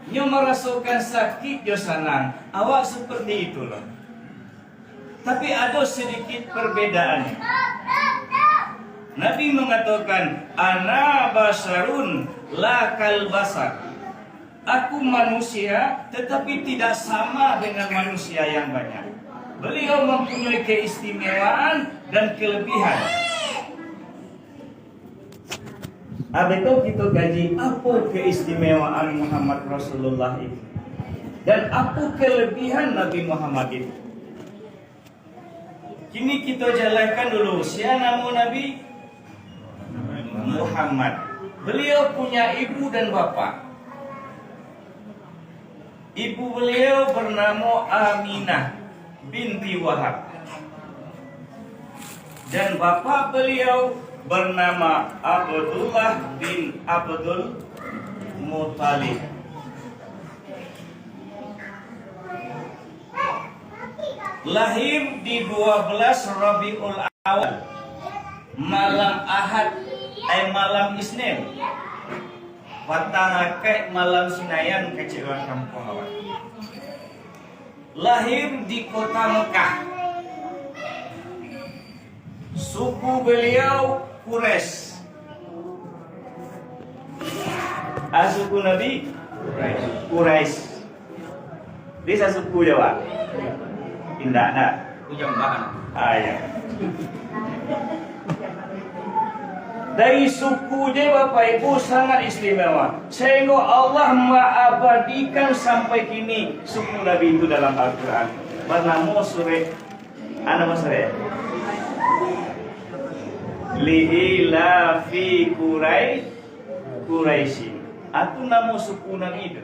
Nyo merasakan sakit yo sanang. Awak seperti itu loh. Tapi ada sedikit perbedaannya. Nabi mengatakan, ana basarun la kal basar. Aku manusia tetapi tidak sama dengan manusia yang banyak. Beliau mempunyai keistimewaan dan kelebihan. Itu kita gaji apa keistimewaan Muhammad Rasulullah itu dan apa kelebihan Nabi Muhammad itu. Kini kita jalankan dulu. Siapa nama Nabi? Muhammad. Beliau punya ibu dan bapa. Ibu beliau bernama Aminah binti Wahab. Dan bapa beliau bernama Abdullah bin Abdul Muttalib. Lahir di 12 Rabiul Awal, malam Ahad, malam Isnin. Patangakek malam Sinayan kecewa kampung awal. Lahir di kota Mekah. Suku beliau Quraisy. Suku Nabi Quraisy. Bisa suku Jawa. Indah nak. Ujambahan. Ya. Dari suku dia Bapak Ibu sangat istimewa. Sehingga Allah mengabadikan sampai kini suku Nabi itu dalam Al-Quran. Bernama surah apa surah? Li'ilafi Quraisy. Itu nama suku Nabi itu.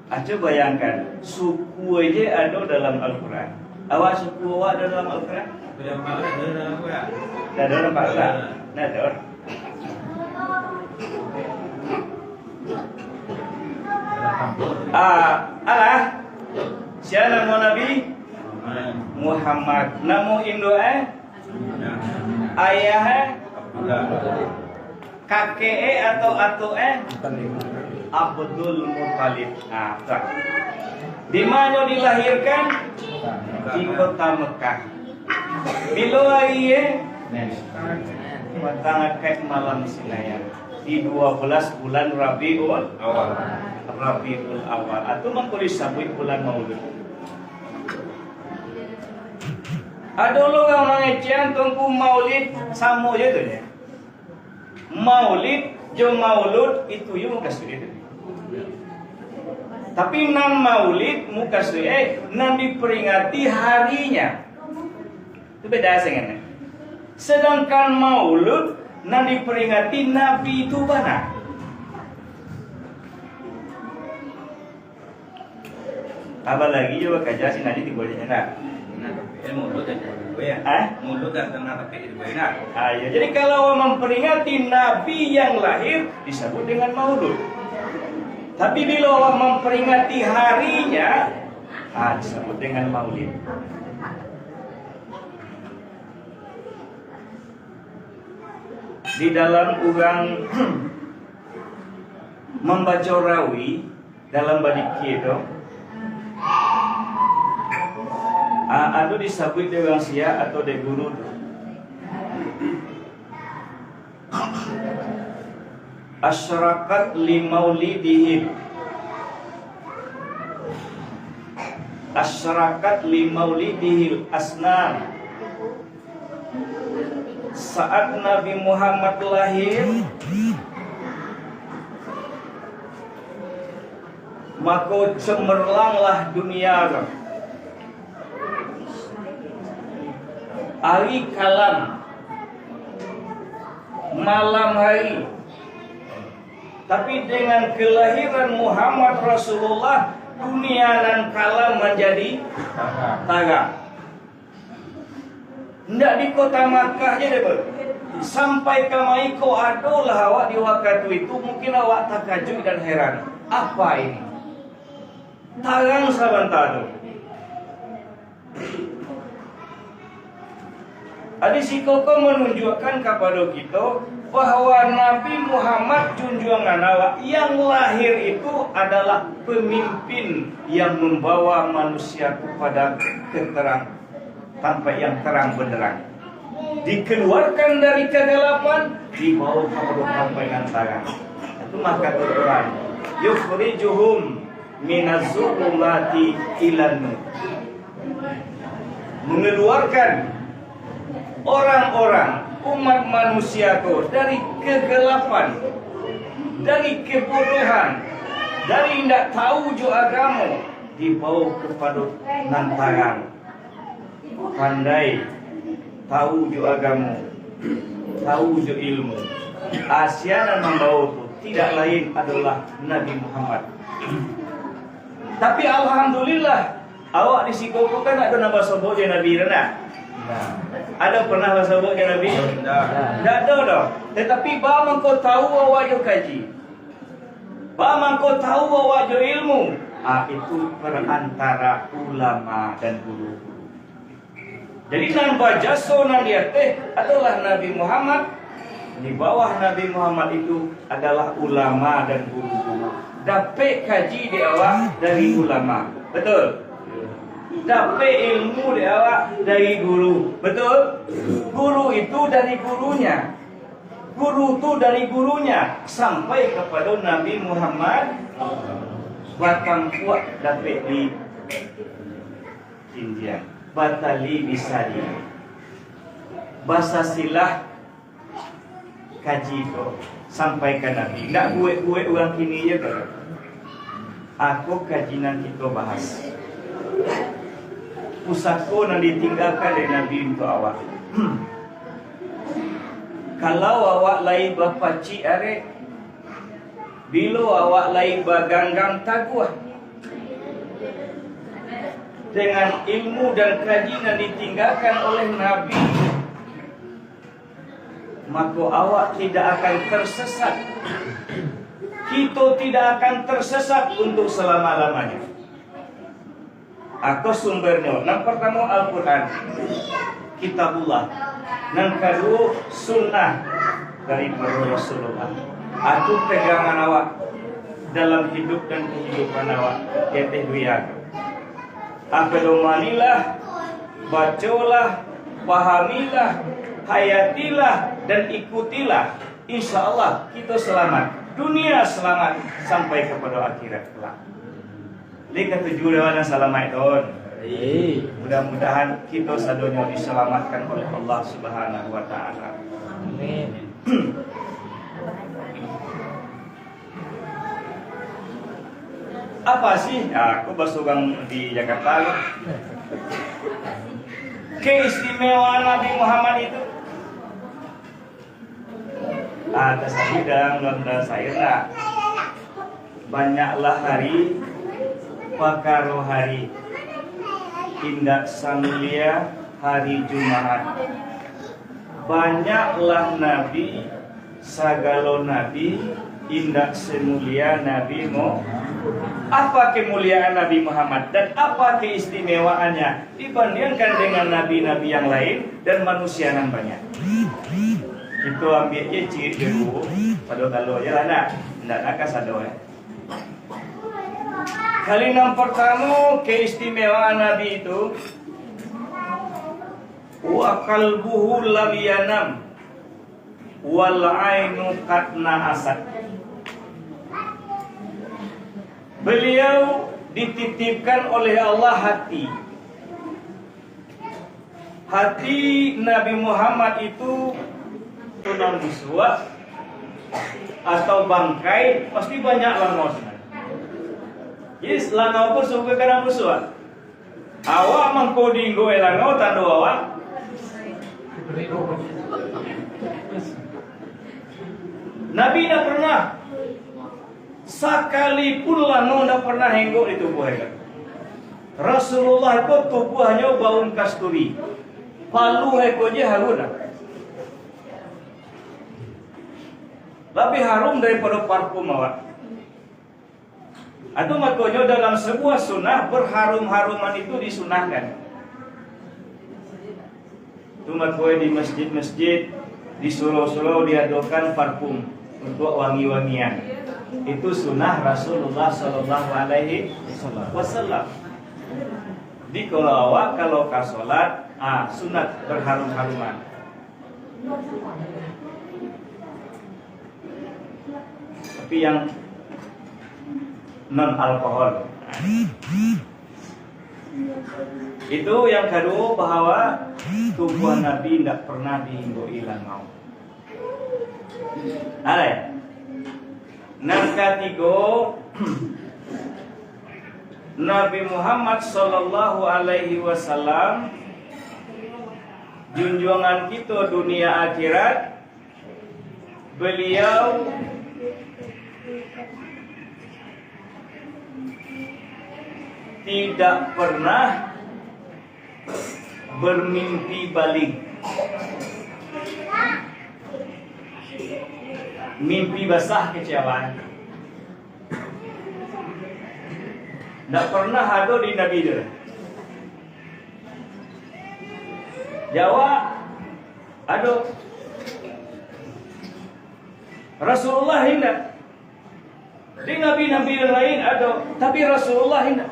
Coba bayangkan, suku aja ada dalam Al-Quran. Awak suku awak ada dalam Al-Quran? Tidak ada nampak tak? Tidak ada. Alah, siapa nama Nabi? Muhammad. Nama Indo ayah kakek atau atu Abdul Muttalib. Di mana dilahirkan? Di kota Mekah. Bila hari matangakek malam Sinayan di 12 bulan Rabiul Awal atau mengkulis sabut bulan Maulud. Ada orang mengecehan tunggu Maulid sama je tu ya. Maulid jo Maulud itu you muka sulit. Tapi nam Maulid muka sulit, nam diperingati harinya. Itu beda sengennya. Sedangkan Maulud nam diperingati Nabi itu mana? Apa lagi coba kaji si nanti dibolehnya nak? Mulut aja. Mulut dan tenang tapi enak. Ya, jadi kalau memperingati Nabi yang lahir disebut dengan Maulud. Tapi bila orang memperingati harinya disebut dengan Maulid. Di dalam orang membaca rawi dalam badiki itu ada disebut dengan sia atau de guru. Asyarakat li maulidihim. Asyarakat li maulidihil asnan. Saat Nabi Muhammad lahir, maka cemerlanglah dunia. Hari kalam, malam hari. Tapi dengan kelahiran Muhammad Rasulullah, dunia dan kalam menjadi taga. Tidak di kota Makkah aja deh, sampai ke Maiko adalah awak di waktu itu mungkin awak takjub dan heran. Apa ini? Tarang sebentar. Hadis Koko menunjukkan kepada kita bahwa Nabi Muhammad junjungan awak yang lahir itu adalah pemimpin yang membawa manusia kepada keterang tanpa yang terang benderang. Dikeluarkan dari kegelapan, dibawa kepada kebenaran. Itu maka Quran, yukhrijuhum minaz-zulumati ilan nur. Mengeluarkan orang-orang umat manusia itu dari kegelapan, dari kebodohan, dari tidak tahu jo agama, dibawa kepada nantaran. Pandai tahu jo agama, tahu jo ilmu. Asianan membawa itu tidak lain adalah Nabi Muhammad. Tapi alhamdulillah, awak di Sikopo kan ada nama sebutnya Nabi Rana. Ada pernah bahasa sebutnya Nabi? Tidak ada dah. Tetapi bagaimana kau tahu awak jo kaji? Bagaimana kau tahu awak jo ilmu? Itu perantara ulama dan guru. Jadi nan bajaso nan dia adalah Nabi Muhammad. Di bawah Nabi Muhammad itu adalah ulama dan guru-guru. Dapat kaji di awak dari ulama. Betul? Dapat ilmu di awak dari guru. Betul? Guru itu dari gurunya. Guru itu dari gurunya. Sampai kepada Nabi Muhammad. Bahkan kuat dapat di India. Batali bisadi. Bahasa silah kaji itu sampai ke Nabi. Tidak gue orang kini je kan. Aku kajian kita bahas. Pusatku yang ditinggalkan dari Nabi untuk awak. Kalau awak lain bapa cik are, bila awak lain baganggang taguah. Dengan ilmu dan kajian yang ditinggalkan oleh Nabi, maka awak tidak akan tersesat. Kita tidak akan tersesat untuk selama-lamanya. Aku sumbernya. Yang pertama Al-Quran, Kitabullah. Yang kedua Sunnah dari Rasulullah. Aku pegangan awak dalam hidup dan kehidupan awak. Yaitu dua. Apedomanilah, bacolah, pahamilah, hayatilah dan ikutilah. Insya Allah kita selamat. Dunia selamat sampai kepada akhirat kelak. Lihat tujuan selamat itu. Mudah-mudahan kita sadonya diselamatkan oleh Allah Subhanahu wa taala. Amin. Apa sih? Ya, aku basugang di Jakarta. Keistimewaan Nabi Muhammad itu atas bidang dan saya banyaklah hari pakaro hari indak samulia hari Jumat. Banyaklah nabi sagalo nabi indak semulia Nabi Muhammad. Apa kemuliaan Nabi Muhammad dan apa keistimewaannya dibandingkan dengan nabi-nabi yang lain dan manusia yang banyak? Kita ambil je ciri dulu pada kalau ya nak ndak nak sado ya. Kali yang pertama keistimewaan Nabi itu wa qalbuhu lam yanam wal ainu qatna asad. Beliau dititipkan oleh Allah hati. Hati Nabi Muhammad itu tunan busua atau bangkai pasti banyak langau. Yes, langau pun suka kena busua. Awak mengkodinggo langau tando awak. Nabi tidak pernah sekalipun langau tidak pernah henggok di tubuh mereka. Rasulullah itu tubuhnya baun kasturi. Palu heko je harum. Lebih harum daripada parfum awak. Atau makanya dalam sebuah sunnah berharum-haruman itu disunahkan. Itu makanya di masjid-masjid Di Solo diadakan parfum untuk wangi-wangian. Itu sunnah Rasulullah Sallallahu Alaihi Wasallam. Di kalau awak kalau ke sholat, sunat berharum-haruman. Tapi yang non alkohol. Itu yang kedua bahwa tubuh Nabi tidak pernah diinggoi langau. Alright. Yang ketiga, Nabi Muhammad Sallallahu Alaihi Wasallam junjungan kita dunia akhirat, beliau tidak pernah bermimpi balik. Mimpi basah kecewaan. Tidak pernah ada di Nabi dia. Jawab, ada. Rasulullah hendak. Di Nabi-Nabi yang lain ada, tapi Rasulullah hendak.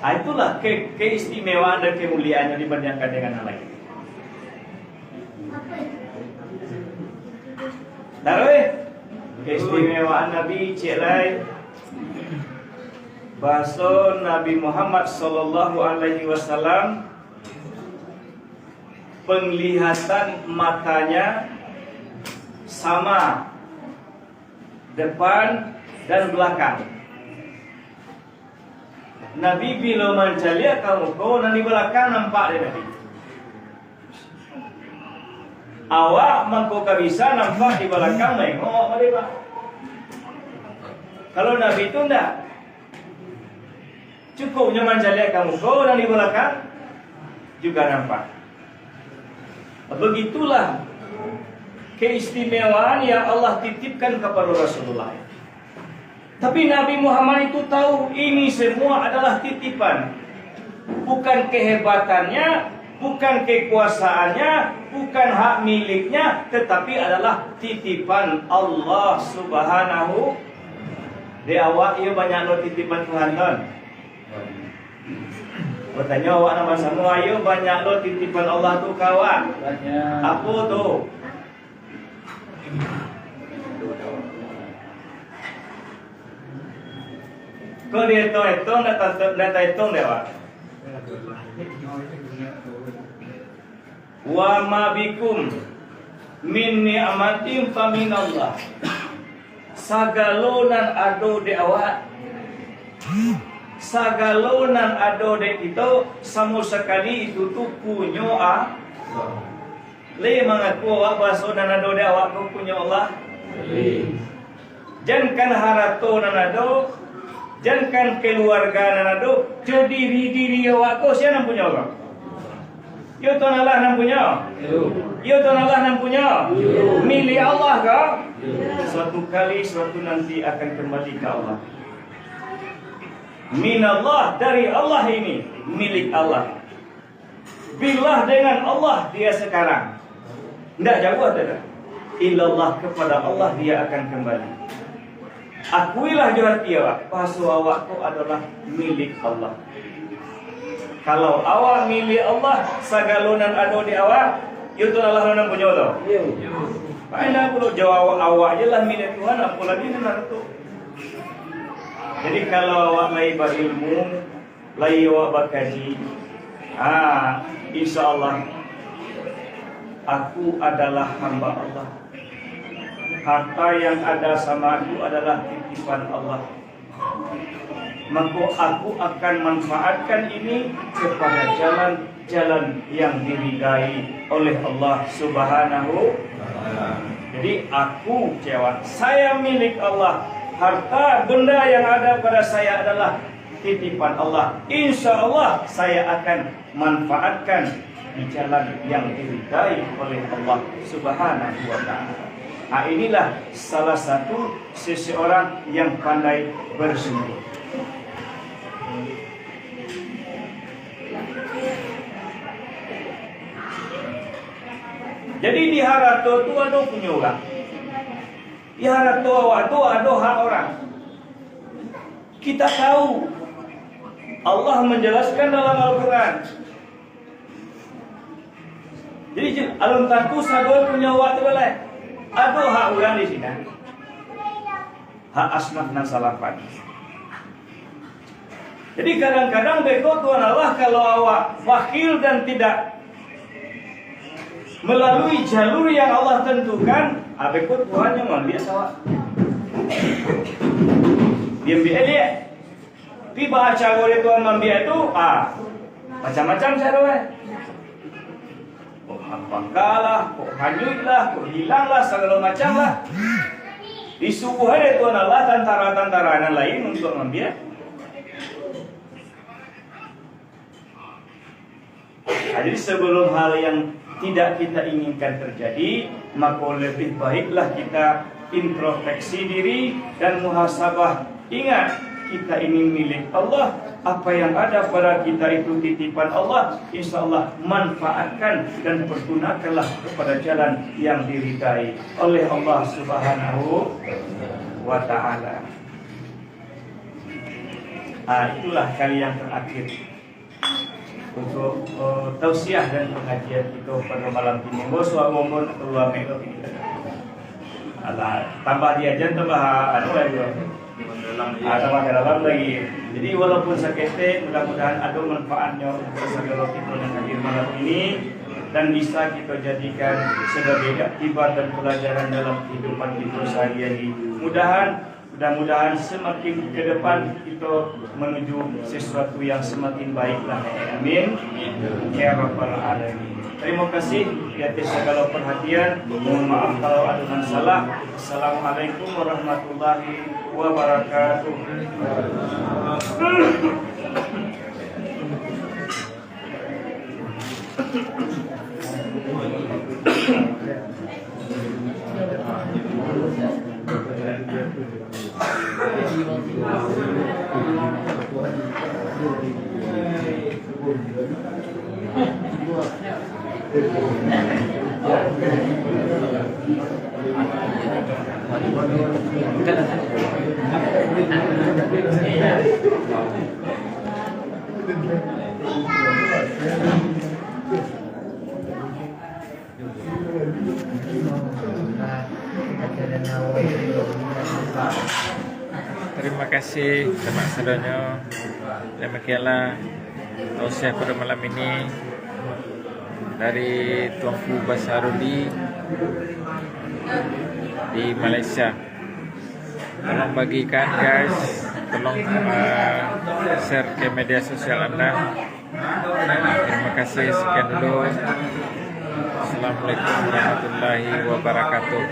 Itulah keistimewaan dan kemuliaannya dibandingkan dengan yang lain. Taruh keistimewaan Nabi cik lain. Bahasa Nabi Muhammad Sallallahu Alaihi Wasallam, penglihatan matanya sama depan dan belakang. Nabi bila mencalia kamu kau nanti belakang nampak dia Nabi. Awak mangko bisa nampak di belakang nengok mereka. Kalau Nabi itu enggak. Cukupnya mencalia kamu kau nanti belakang juga nampak. Begitulah keistimewaan yang Allah titipkan kepada Rasulullah. Tapi Nabi Muhammad itu tahu ini semua adalah titipan. Bukan kehebatannya, bukan kekuasaannya, bukan hak miliknya, tetapi adalah titipan Allah Subhanahu. Di awak ia banyak lo titipan Tuhan kan? Bertanya awak nama semua, ayo banyak lo titipan Allah tu kawan. Apa tu? Kau dia hitung dan hitung dewa. Wa ma bikum min ni'matin fa min Allah. Sagalonan ado de awak. Sagalonan ado de kita sama sekali itu tu punya Le mengaku awak bahasa dan ado de awak tu punya Allah. Jangan harato nan ado. Jangan keluarga nanado, jadi diri awak kau siapa punya orang? Yo tuan Allah nam punya. Yo tuan Allah nam punya. Milik Allah kau. Suatu kali suatu nanti akan kembali ke Allah. Minallah dari Allah ini milik Allah. Billah dengan Allah dia sekarang. Tidak jauh ada. Illallah kepada Allah dia akan kembali. Akuilah jawati awak, bahasa awak itu adalah milik Allah. Kalau awak milik Allah, sagalonan ada di awak, itu adalah nan punya tu. Paina perlu jawab awak je lah milik Tuhan, apalagi benar tu. Jadi kalau awak lagi berilmu, lagi awak berkaji, insya Allah, aku adalah hamba Allah. Harta yang ada sama aku adalah titipan Allah. Maka aku akan manfaatkan ini kepada jalan-jalan yang diridai oleh Allah Subhanahu. Jadi aku jawab, saya milik Allah. Harta benda yang ada pada saya adalah titipan Allah. Insya Allah saya akan manfaatkan di jalan yang diridai oleh Allah Subhanahu wa ta'ala. Inilah salah satu seseorang yang pandai bersungguh. Jadi di harato tu ada punya orang. Di harato awak tu ada hak orang. Kita tahu Allah menjelaskan dalam Al-Quran. Jadi alun taku sadol punya awak tu balai. Ada hak orang di sini. Hak asnaf dan salafan. Jadi kadang-kadang beko Tuhan Allah kalau awak wakil dan tidak melalui jalur yang Allah tentukan, beko Tuhan yang membiak awak. Dia biar dia. Tiba cara oleh Tuhan membiak itu, macam-macam cara. Kok apakah lah, kok hanyut lah, kok hilang lah, segala macam lah. Disuruh oleh Tuhan Allah tentara-tentara lain untuk membiak. Jadi sebelum hal yang tidak kita inginkan terjadi, maka lebih baiklah kita introspeksi diri dan muhasabah. Ingat, kita ini milik Allah. Apa yang ada pada kita itu titipan Allah. Insya Allah manfaatkan dan pergunakanlah kepada jalan yang diridai oleh Allah Subhanahu wa Ta'ala. Itulah kali yang terakhir untuk tausiah dan pengajian kita pada malam ini. Ngomong keluar melo kita. Tambah diajan tambah lagi. Tambah dalam lagi. Jadi walaupun sakit, mudah-mudahan ada manfaatnya untuk segala kita yang hadir malam ini dan bisa kita jadikan sebagai aktibat dan pelajaran dalam kehidupan kita sehari-hari. Mudah-mudahan semakin ke depan kita menuju sesuatu yang semakin baiklah. Amin. Ya Rabbal Alamin. Terima kasih di atas segala perhatian. Mohon maaf kalau ada yang salah. Assalamualaikum warahmatullahi wabarakatuh. Terima kasih teman sadonyo. Demikianlah tausiah pada malam ini dari Tuanku Basarudi di Malaysia. Tolong bagikan guys, tolong share ke media sosial Anda. Terima kasih, sekian dulu. Assalamualaikum warahmatullahi wabarakatuh.